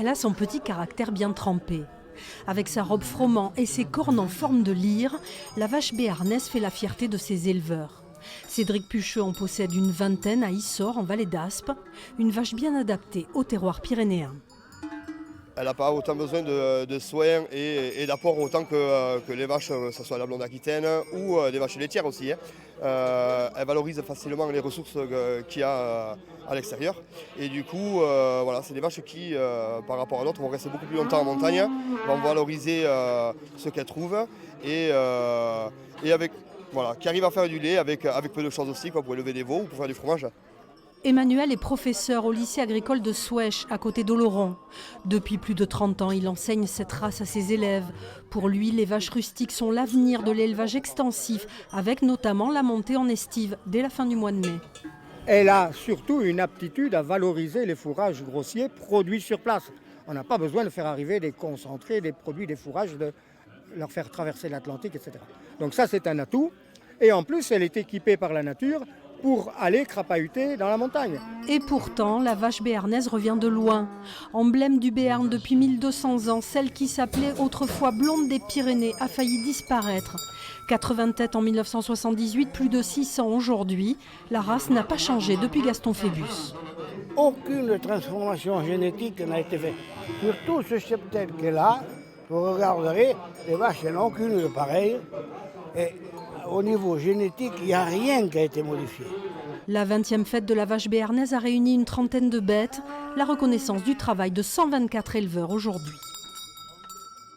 Elle a son petit caractère bien trempé. Avec sa robe froment et ses cornes en forme de lyre, la vache béarnaise fait la fierté de ses éleveurs. Cédric Pucheux en possède une vingtaine à Issort, en vallée d'Aspe, une vache bien adaptée au terroir pyrénéen. Elle n'a pas autant besoin de soins et d'apport autant que les vaches, que ce soit la blonde aquitaine ou des vaches laitières aussi. Elle valorise facilement les ressources qu'il y a à l'extérieur. Et du coup, voilà, c'est des vaches qui, par rapport à d'autres, vont rester beaucoup plus longtemps en montagne, vont valoriser ce qu'elles trouvent et voilà, qui arrivent à faire du lait avec peu de choses aussi, quoi, pour élever des veaux ou pour faire du fromage. Emmanuel est professeur au lycée agricole de Souèche, à côté d'Oloron. Depuis plus de 30 ans, il enseigne cette race à ses élèves. Pour lui, les vaches rustiques sont l'avenir de l'élevage extensif, avec notamment la montée en estive dès la fin du mois de mai. Elle a surtout une aptitude à valoriser les fourrages grossiers produits sur place. On n'a pas besoin de faire arriver des concentrés, des produits, des fourrages, de leur faire traverser l'Atlantique, etc. Donc ça, c'est un atout. Et en plus, elle est équipée par la nature pour aller crapahuter dans la montagne. Et pourtant, la vache béarnaise revient de loin. Emblème du Béarn depuis 1200 ans, celle qui s'appelait autrefois blonde des Pyrénées a failli disparaître. 80 têtes en 1978, plus de 600 aujourd'hui. La race n'a pas changé depuis Gaston Phébus. Aucune transformation génétique n'a été faite. Surtout ce cheptel qu'elle a, vous regarderez, les vaches n'ont aucune de pareille. Et au niveau génétique, il n'y a rien qui a été modifié. La 20e fête de la vache béarnaise a réuni une trentaine de bêtes. La reconnaissance du travail de 124 éleveurs aujourd'hui.